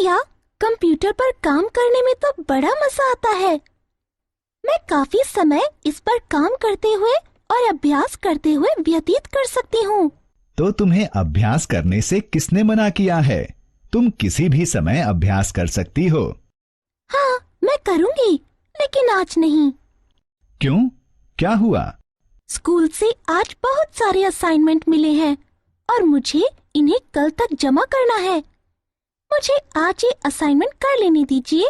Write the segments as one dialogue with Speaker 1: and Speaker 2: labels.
Speaker 1: भैया, कंप्यूटर पर काम करने में तो बड़ा मजा आता है। मैं काफी समय इस पर काम करते हुए और अभ्यास करते हुए व्यतीत कर सकती हूँ।
Speaker 2: तो तुम्हें अभ्यास करने से किसने मना किया है? तुम किसी भी समय अभ्यास कर सकती हो।
Speaker 1: हाँ, मैं करूँगी, लेकिन आज नहीं।
Speaker 2: क्यों? क्या हुआ?
Speaker 1: स्कूल से आज बहुत सारे असाइनमेंट मिले हैं और मुझे इन्हें कल तक जमा करना है। मुझे आज ये असाइनमेंट कर लेने दीजिए।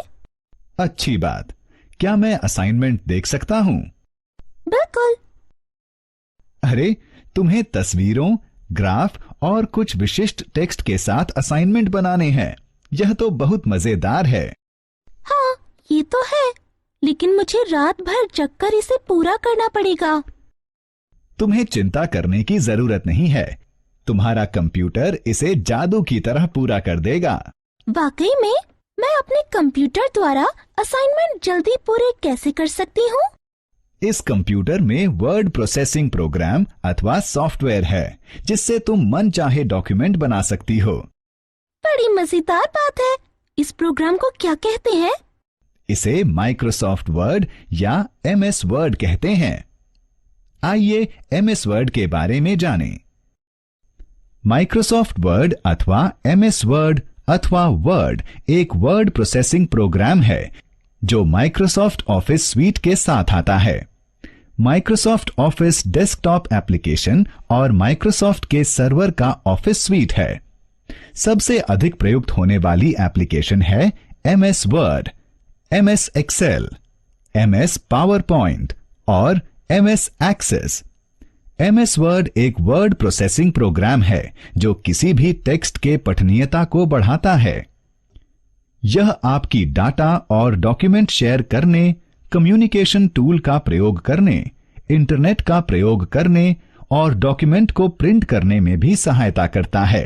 Speaker 2: अच्छी बात। क्या मैं असाइनमेंट देख सकता हूँ?
Speaker 1: बिल्कुल।
Speaker 2: अरे, तुम्हें तस्वीरों, ग्राफ और कुछ विशिष्ट टेक्स्ट के साथ असाइनमेंट बनाने हैं। यह तो बहुत मजेदार है।
Speaker 1: हाँ, ये तो है, लेकिन मुझे रात भर जगकर इसे पूरा करना पड़ेगा।
Speaker 2: तुम्हें चिंता करने की जरूरत नहीं है। तुम्हारा कंप्यूटर इसे जादू की तरह पूरा कर देगा।
Speaker 1: वाकई में? मैं अपने कंप्यूटर द्वारा असाइनमेंट जल्दी पूरे कैसे कर सकती हूँ?
Speaker 2: इस कंप्यूटर में वर्ड प्रोसेसिंग प्रोग्राम अथवा सॉफ्टवेयर है, जिससे तुम मन चाहे डॉक्यूमेंट बना सकती हो।
Speaker 1: बड़ी मजेदार बात है। इस प्रोग्राम को क्या कहते हैं?
Speaker 2: इसे माइक्रोसॉफ्ट वर्ड या MS वर्ड कहते हैं। आइए MS वर्ड के बारे में जानें। माइक्रोसॉफ्ट वर्ड अथवा MS वर्ड अथवा वर्ड एक वर्ड प्रोसेसिंग प्रोग्राम है जो माइक्रोसॉफ्ट ऑफिस स्वीट के साथ आता है। माइक्रोसॉफ्ट ऑफिस डेस्कटॉप एप्लीकेशन और माइक्रोसॉफ्ट के सर्वर का ऑफिस स्वीट है। सबसे अधिक प्रयुक्त होने वाली एप्लीकेशन है MS Word, MS Excel, MS PowerPoint और MS एक्सेस। MS वर्ड एक वर्ड प्रोसेसिंग प्रोग्राम है जो किसी भी टेक्स्ट के पठनीयता को बढ़ाता है। यह आपकी डाटा और डॉक्यूमेंट शेयर करने, कम्युनिकेशन टूल का प्रयोग करने, इंटरनेट का प्रयोग करने और डॉक्यूमेंट को प्रिंट करने में भी सहायता करता है।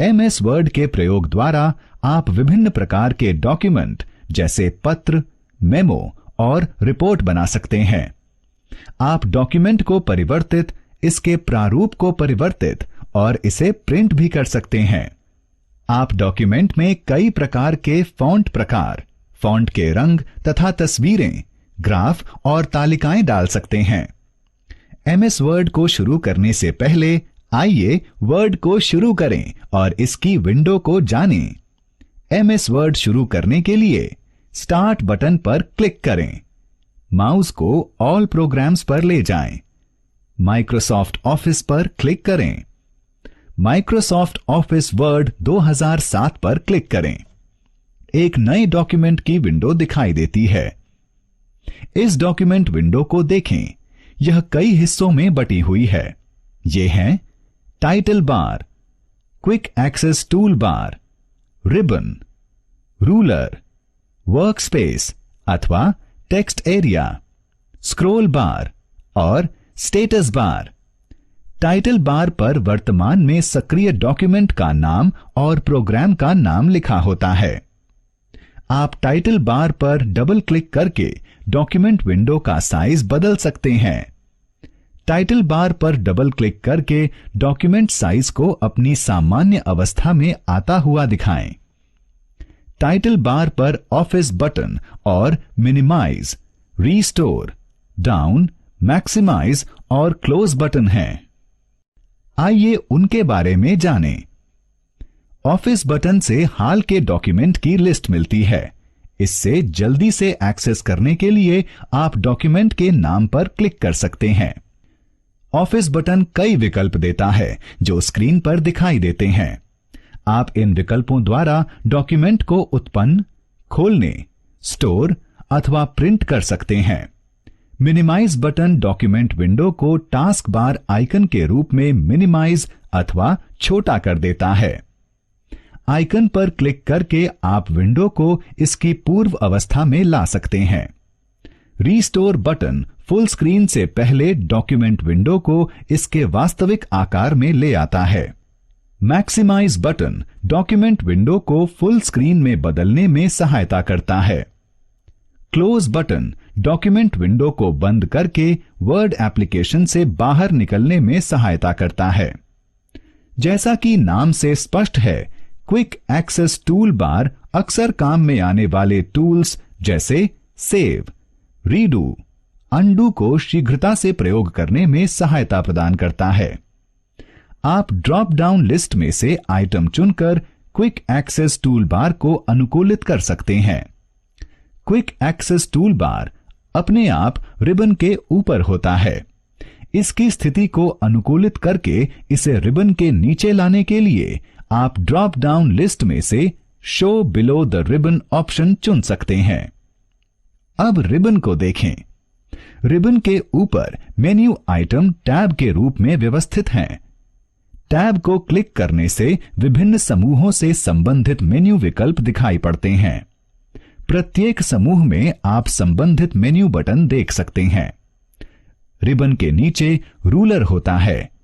Speaker 2: MS वर्ड के प्रयोग द्वारा आप विभिन्न प्रकार के डॉक्यूमेंट जैसे पत्र, मेमो और रिपोर्ट बना सकते हैं। आप डॉक्यूमेंट को परिवर्तित, इसके प्रारूप को परिवर्तित और इसे प्रिंट भी कर सकते हैं। आप डॉक्यूमेंट में कई प्रकार के फॉन्ट प्रकार, फॉन्ट के रंग तथा तस्वीरें, ग्राफ और तालिकाएं डाल सकते हैं। MS वर्ड को शुरू करने से पहले आइए वर्ड को शुरू करें और इसकी विंडो को जानें। MS वर्ड शुरू करने के लिए स्टार्ट बटन पर क्लिक करें। माउस को ऑल प्रोग्राम्स पर ले जाएं। माइक्रोसॉफ्ट ऑफिस पर क्लिक करें। माइक्रोसॉफ्ट ऑफिस वर्ड 2007 पर क्लिक करें। एक नए डॉक्यूमेंट की विंडो दिखाई देती है। इस डॉक्यूमेंट विंडो को देखें। यह कई हिस्सों में बटी हुई है। ये हैं title bar, quick access tool bar, ribbon, ruler, workspace अथवा टेक्स्ट एरिया, स्क्रॉल बार और स्टेटस बार। टाइटल बार पर वर्तमान में सक्रिय डॉक्यूमेंट का नाम और प्रोग्राम का नाम लिखा होता है। आप टाइटल बार पर डबल क्लिक करके डॉक्यूमेंट विंडो का साइज बदल सकते हैं। टाइटल बार पर डबल क्लिक करके डॉक्यूमेंट साइज को अपनी सामान्य अवस्था में आता हुआ दिखाएं। टाइटल बार पर ऑफिस बटन और मिनिमाइज, रीस्टोर, डाउन, मैक्सिमाइज और क्लोज बटन हैं। आइए उनके बारे में जानें। ऑफिस बटन से हाल के डॉक्यूमेंट की लिस्ट मिलती है। इससे जल्दी से एक्सेस करने के लिए आप डॉक्यूमेंट के नाम पर क्लिक कर सकते हैं। ऑफिस बटन कई विकल्प देता है जो स्क्रीन पर दिखाई देते हैं। आप इन विकल्पों द्वारा डॉक्यूमेंट को उत्पन्न, खोलने, स्टोर अथवा प्रिंट कर सकते हैं। मिनिमाइज बटन डॉक्यूमेंट विंडो को टास्क बार आइकन के रूप में मिनिमाइज अथवा छोटा कर देता है। आइकन पर क्लिक करके आप विंडो को इसकी पूर्व अवस्था में ला सकते हैं। रीस्टोर बटन फुल स्क्रीन से पहले डॉक्यूमेंट विंडो को इसके वास्तविक आकार में ले आता है। मैक्सिमाइज बटन डॉक्यूमेंट विंडो को फुल स्क्रीन में बदलने में सहायता करता है। क्लोज बटन डॉक्यूमेंट विंडो को बंद करके वर्ड एप्लीकेशन से बाहर निकलने में सहायता करता है। जैसा कि नाम से स्पष्ट है, क्विक एक्सेस टूल बार अक्सर काम में आने वाले टूल्स जैसे सेव, रीडू, अंडू को शीघ्रता से प्रयोग करने में सहायता प्रदान करता है। आप ड्रॉप डाउन लिस्ट में से आइटम चुनकर क्विक एक्सेस टूल बार को अनुकूलित कर सकते हैं। क्विक एक्सेस टूल बार अपने आप रिबन के ऊपर होता है। इसकी स्थिति को अनुकूलित करके इसे रिबन के नीचे लाने के लिए आप ड्रॉप डाउन लिस्ट में से show below the ribbon option चुन सकते हैं। अब रिबन को देखें। रिबन के ऊपर मेन्यू आइटम टैब के रूप में व्यवस्थित हैं। टैब को क्लिक करने से विभिन्न समूहों से संबंधित मेन्यू विकल्प दिखाई पड़ते हैं। प्रत्येक समूह में आप संबंधित मेन्यू बटन देख सकते हैं। रिबन के नीचे रूलर होता है।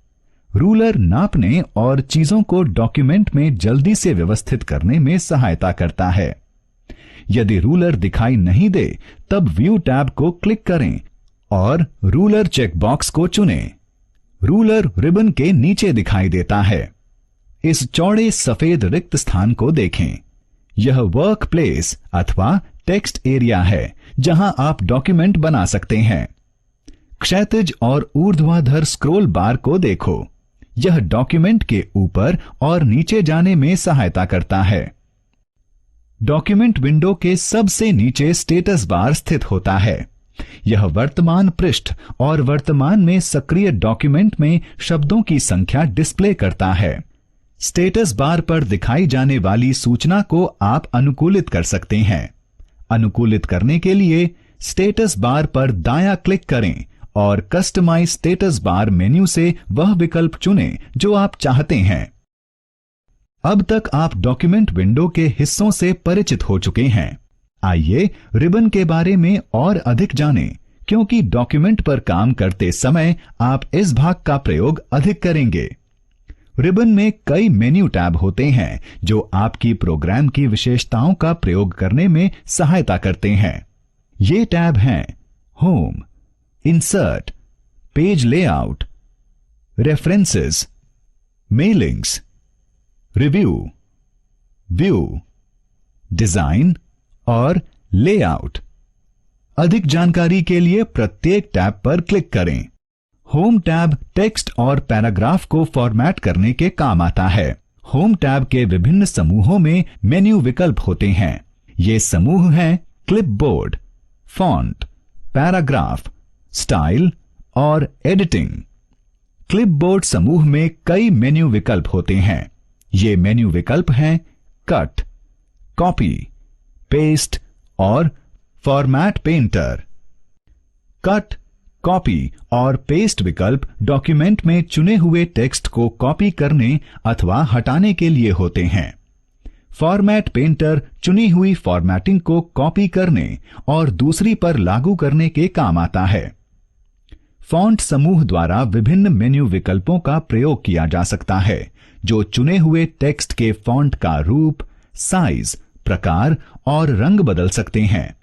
Speaker 2: रूलर नापने और चीजों को डॉक्यूमेंट में जल्दी से व्यवस्थित करने में सहायता करता है। यदि रूलर दिखाई नहीं दे तब व्यू टैब को क्लिक करें और रूलर चेकबॉक्स को चुनें। रूलर रिबन के नीचे दिखाई देता है। इस चौड़े सफेद रिक्त स्थान को देखें। यह वर्क प्लेस अथवा टेक्स्ट एरिया है जहां आप डॉक्यूमेंट बना सकते हैं। क्षैतिज और ऊर्ध्वाधर स्क्रॉल बार को देखो। यह डॉक्यूमेंट के ऊपर और नीचे जाने में सहायता करता है। डॉक्यूमेंट विंडो के सबसे नीचे स्टेटस बार स्थित होता है। यह वर्तमान पृष्ठ और वर्तमान में सक्रिय डॉक्यूमेंट में शब्दों की संख्या डिस्प्ले करता है। स्टेटस बार पर दिखाई जाने वाली सूचना को आप अनुकूलित कर सकते हैं। अनुकूलित करने के लिए स्टेटस बार पर दायां क्लिक करें और कस्टमाइज स्टेटस बार मेन्यू से वह विकल्प चुनें जो आप चाहते हैं। अब तक आप डॉक्यूमेंट विंडो के हिस्सों से परिचित हो चुके हैं। आइए रिबन के बारे में और अधिक जानें, क्योंकि डॉक्यूमेंट पर काम करते समय आप इस भाग का प्रयोग अधिक करेंगे। रिबन में कई मेन्यू टैब होते हैं जो आपकी प्रोग्राम की विशेषताओं का प्रयोग करने में सहायता करते हैं। ये टैब हैं home, insert, page layout, references, mailings, review, view, design और लेआउट। अधिक जानकारी के लिए प्रत्येक टैब पर क्लिक करें। होम टैब टेक्स्ट और पैराग्राफ को फॉर्मेट करने के काम आता है। होम टैब के विभिन्न समूहों में मेन्यू विकल्प होते हैं। ये समूह हैं क्लिपबोर्ड, फॉन्ट, पैराग्राफ, स्टाइल और एडिटिंग। क्लिपबोर्ड समूह में कई मेन्यू विकल्प होते हैं। ये मेन्यू विकल्प हैं कट, कॉपी, पेस्ट और फॉर्मेट पेंटर। कट, कॉपी और पेस्ट विकल्प डॉक्यूमेंट में चुने हुए टेक्स्ट को कॉपी करने अथवा हटाने के लिए होते हैं। फॉर्मेट पेंटर चुनी हुई फॉर्मेटिंग को कॉपी करने और दूसरी पर लागू करने के काम आता है। फॉन्ट समूह द्वारा विभिन्न मेन्यू विकल्पों का प्रयोग किया जा सकता है जो चुने हुए टेक्स्ट के फॉन्ट का रूप, साइज, प्रकार और रंग बदल सकते हैं।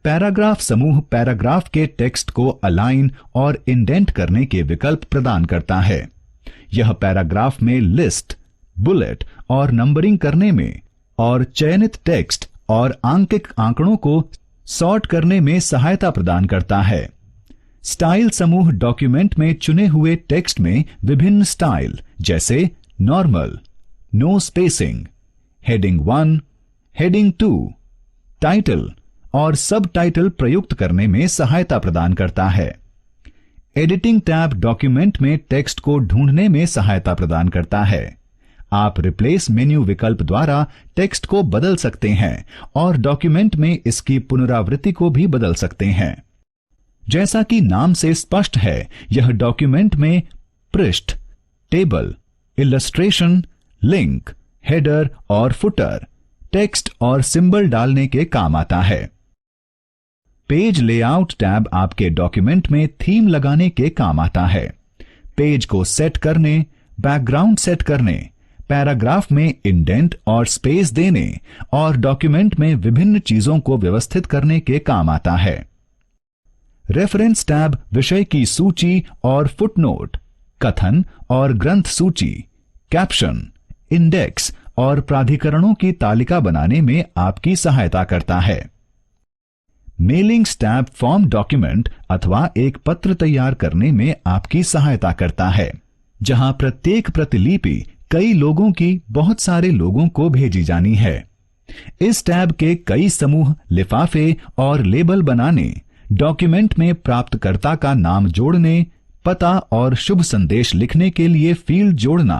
Speaker 2: पैराग्राफ समूह पैराग्राफ के टेक्स्ट को अलाइन और इंडेंट करने के विकल्प प्रदान करता है। यह पैराग्राफ में लिस्ट, बुलेट और नंबरिंग करने में और चयनित टेक्स्ट और आंकिक आंकड़ों को सॉर्ट करने में सहायता प्रदान करता है। स्टाइल समूह डॉक्यूमेंट में चुने हुए टेक्स्ट में विभिन्न स्टाइल जैसे normal, no spacing, heading 1, heading 2, title और सब टाइटल प्रयुक्त करने में सहायता प्रदान करता है। एडिटिंग टैब डॉक्यूमेंट में टेक्स्ट को ढूंढने में सहायता प्रदान करता है। आप रिप्लेस मेन्यू विकल्प द्वारा टेक्स्ट को बदल सकते हैं और डॉक्यूमेंट में इसकी पुनरावृत्ति को भी बदल सकते हैं। जैसा कि नाम से स्पष्ट है, यह डॉक्यूमेंट में पृष्ठ, टेबल, इलस्ट्रेशन, लिंक, हेडर और फुटर, टेक्स्ट और सिंबल डालने के काम आता है। पेज लेआउट टैब आपके डॉक्यूमेंट में थीम लगाने के काम आता है। पेज को सेट करने, बैकग्राउंड सेट करने, पैराग्राफ में इंडेंट और स्पेस देने और डॉक्यूमेंट में विभिन्न चीजों को व्यवस्थित करने के काम आता है। रेफरेंस टैब विषय की सूची और फुटनोट, कथन और ग्रंथ सूची, कैप्शन, इंडेक्स और प्राधिकरणों की तालिका बनाने में आपकी सहायता करता है। मेलिंग्स टैब फॉर्म डॉक्यूमेंट अथवा एक पत्र तैयार करने में आपकी सहायता करता है, जहां प्रत्येक प्रतिलिपि कई लोगों की बहुत सारे लोगों को भेजी जानी है। इस टैब के कई समूह, लिफाफे और लेबल बनाने, डॉक्यूमेंट में प्राप्तकर्ता का नाम जोड़ने, पता और शुभ संदेश लिखने के लिए फील्ड जोड़ना,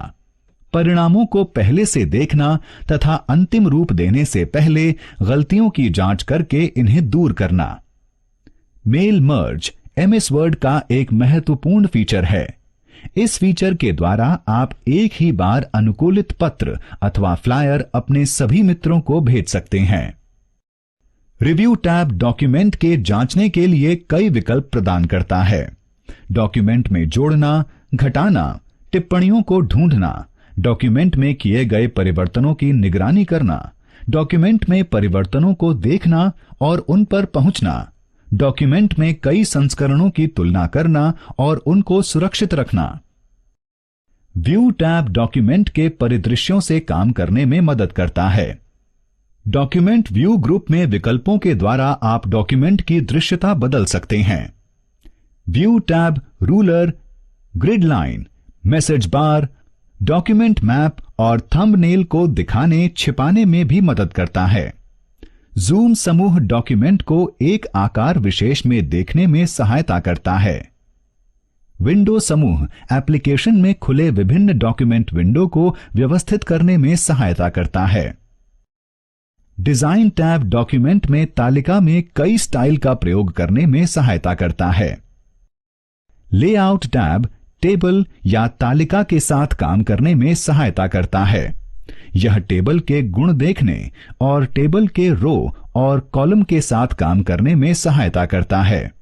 Speaker 2: परिणामों को पहले से देखना तथा अंतिम रूप देने से पहले गलतियों की जांच करके इन्हें दूर करना। मेल मर्ज एमएस वर्ड का एक महत्वपूर्ण फीचर है। इस फीचर के द्वारा आप एक ही बार अनुकूलित पत्र अथवा फ्लायर अपने सभी मित्रों को भेज सकते हैं। रिव्यू टैब डॉक्यूमेंट के जांचने के लिए कई विकल्प प्रदान करता है। डॉक्यूमेंट में जोड़ना, घटाना, टिप्पणियों को ढूंढना, डॉक्यूमेंट में किए गए परिवर्तनों की निगरानी करना, डॉक्यूमेंट में परिवर्तनों को देखना और उन पर पहुंचना, डॉक्यूमेंट में कई संस्करणों की तुलना करना और उनको सुरक्षित रखना। व्यू टैब डॉक्यूमेंट के परिदृश्यों से काम करने में मदद करता है। डॉक्यूमेंट व्यू ग्रुप में विकल्पों के द्वारा आप डॉक्यूमेंट की दृश्यता बदल सकते हैं। View tab ruler, grid line, message bar, document map और थंबनेल को दिखाने छिपाने में भी मदद करता है। जूम समूह डॉक्यूमेंट को एक आकार विशेष में देखने में सहायता करता है। विंडो समूह एप्लीकेशन में खुले विभिन्न डॉक्यूमेंट विंडो को व्यवस्थित करने में सहायता करता है। डिजाइन टैब डॉक्यूमेंट में तालिका में कई स्टाइल का प्रयोग करने में सहायता करता है। लेआउट टैब टेबल या तालिका के साथ काम करने में सहायता करता है। यह टेबल के गुण देखने और टेबल के रो और कॉलम के साथ काम करने में सहायता करता है।